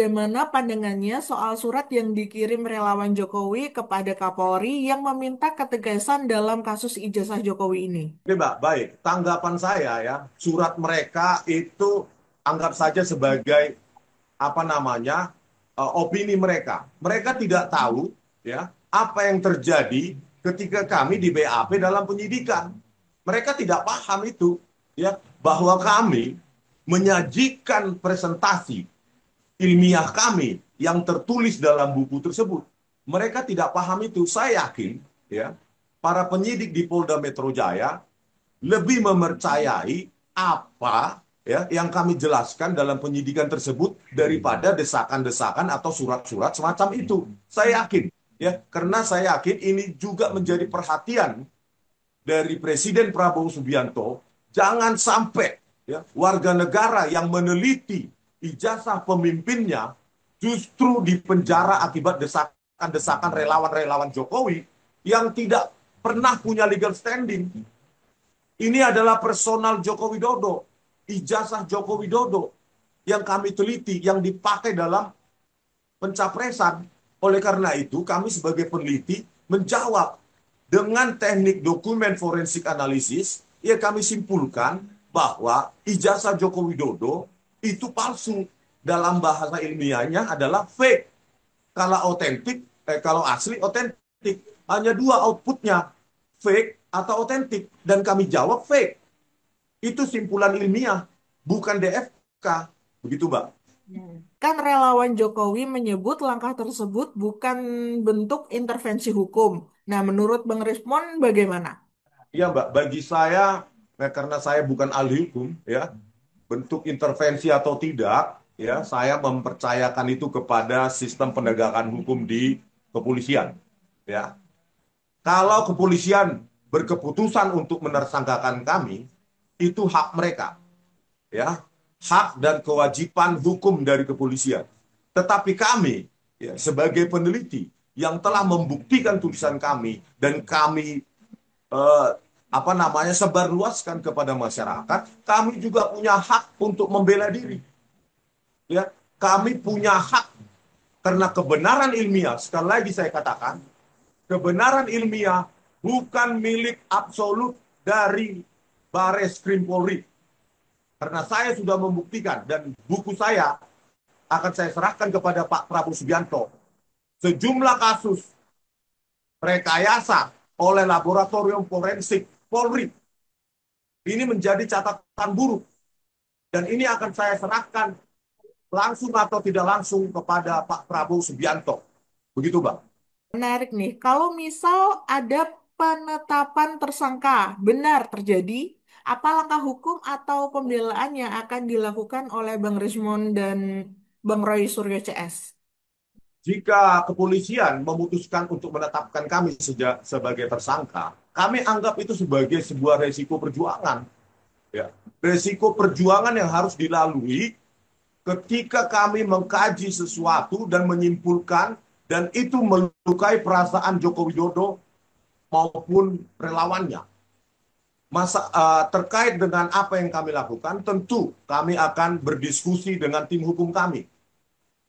Bagaimana pandangannya soal surat yang dikirim relawan Jokowi kepada Kapolri yang meminta ketegasan dalam kasus ijazah Jokowi ini? Oke, Mbak, baik. Tanggapan saya ya, surat mereka itu anggap saja sebagai apa namanya opini mereka. Mereka tidak tahu ya apa yang terjadi ketika kami di BAP dalam penyidikan. Mereka tidak paham itu ya bahwa kami menyajikan presentasi ilmiah kami yang tertulis dalam buku tersebut. Mereka tidak paham itu. Saya yakin ya para penyidik di Polda Metro Jaya lebih mempercayai apa ya yang kami jelaskan dalam penyidikan tersebut daripada desakan-desakan atau surat-surat semacam itu. Saya yakin ya, karena saya yakin ini juga menjadi perhatian dari Presiden Prabowo Subianto, jangan sampai ya warga negara yang meneliti ijazah pemimpinnya justru dipenjara akibat desakan-desakan relawan-relawan Jokowi yang tidak pernah punya legal standing. Ini adalah personal Joko Widodo, ijazah Joko Widodo yang kami teliti, yang dipakai dalam pencapresan. Oleh karena itu, kami sebagai peneliti menjawab dengan teknik dokumen forensik analisis, ya kami simpulkan bahwa ijazah Joko Widodo itu palsu. Dalam bahasa ilmiahnya adalah fake. Kalau otentik, kalau asli otentik. Hanya dua outputnya, fake atau otentik. Dan kami jawab fake. Itu simpulan ilmiah, bukan DFK. Begitu, Mbak. Kan relawan Jokowi menyebut langkah tersebut bukan bentuk intervensi hukum. Nah, menurut Bang Rismon bagaimana? Iya, Mbak. Bagi saya, karena saya bukan ahli hukum, ya, bentuk intervensi atau tidak, ya, saya mempercayakan itu kepada sistem penegakan hukum di kepolisian. Ya, kalau kepolisian berkeputusan untuk menersangkakan kami, itu hak mereka, ya, hak dan kewajiban hukum dari kepolisian. Tetapi kami, ya, sebagai peneliti yang telah membuktikan tulisan kami dan kami eh, apa namanya sebarluaskan kepada masyarakat, kami juga punya hak untuk membela diri. Ya, kami punya hak karena kebenaran ilmiah. Sekali lagi saya katakan, kebenaran ilmiah bukan milik absolut dari Bares Krim Polri. Karena saya sudah membuktikan dan buku saya akan saya serahkan kepada Pak Prabowo Subianto. Sejumlah kasus rekayasa oleh laboratorium forensik Polri ini menjadi catatan buruk dan ini akan saya serahkan langsung atau tidak langsung kepada Pak Prabowo Subianto. Begitu, Bang. Menarik nih, kalau misal ada penetapan tersangka benar terjadi, apa langkah hukum atau pembelaan yang akan dilakukan oleh Bang Rismon dan Bang Roy Suryo CS? Jika kepolisian memutuskan untuk menetapkan kami sebagai tersangka, kami anggap itu sebagai sebuah resiko perjuangan. Ya. Resiko perjuangan yang harus dilalui ketika kami mengkaji sesuatu dan menyimpulkan dan itu melukai perasaan Joko Widodo maupun relawannya. Terkait dengan apa yang kami lakukan, tentu kami akan berdiskusi dengan tim hukum kami.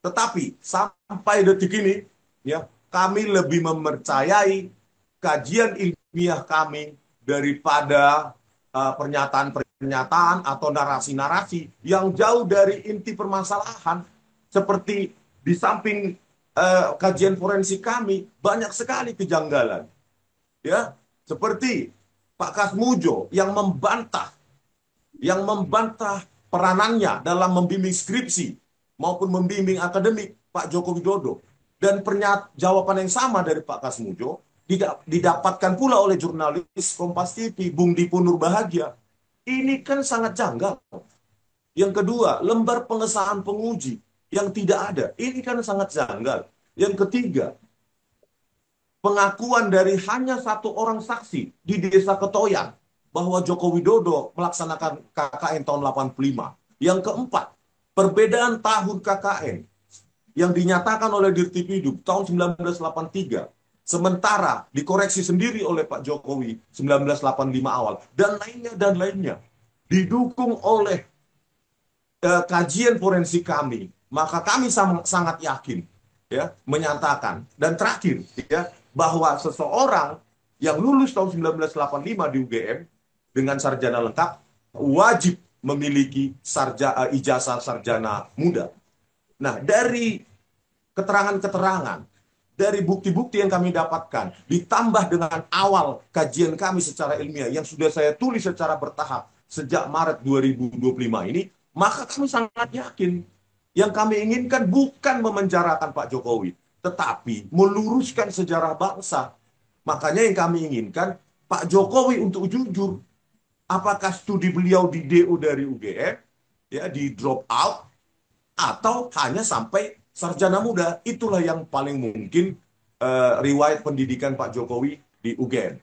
Tetapi sampai detik ini, ya kami lebih mempercayai kajian ilmiah kami daripada pernyataan-pernyataan atau narasi-narasi yang jauh dari inti permasalahan. Seperti di samping kajian forensik kami banyak sekali kejanggalan, ya seperti Pak Kasmujo yang membantah peranannya dalam membimbing skripsi maupun membimbing akademik Pak Joko Widodo. Dan jawaban yang sama dari Pak Kasmujo didapatkan pula oleh jurnalis Kompas TV, Bung Dipu Nurbahagia. Ini kan sangat janggal. Yang kedua, lembar pengesahan penguji yang tidak ada. Ini kan sangat janggal. Yang ketiga, pengakuan dari hanya satu orang saksi di Desa Ketoyan bahwa Joko Widodo melaksanakan KKN tahun 85. Yang keempat, perbedaan tahun KKN yang dinyatakan oleh Dirtipidum tahun 1983, sementara dikoreksi sendiri oleh Pak Jokowi 1985 awal, dan lainnya, didukung oleh kajian forensik kami, maka kami sangat yakin ya menyatakan dan terakhir ya bahwa seseorang yang lulus tahun 1985 di UGM dengan sarjana lengkap wajib memiliki ijazah sarjana muda. Nah, dari keterangan-keterangan, dari bukti-bukti yang kami dapatkan, ditambah dengan awal kajian kami secara ilmiah yang sudah saya tulis secara bertahap sejak Maret 2025 ini, maka kami sangat yakin yang kami inginkan bukan memenjarakan Pak Jokowi, tetapi meluruskan sejarah bangsa. Makanya yang kami inginkan Pak Jokowi untuk jujur, apakah studi beliau di DO dari UGM, ya di drop out, atau hanya sampai sarjana muda. Itulah yang paling mungkin riwayat pendidikan Pak Jokowi di UGM.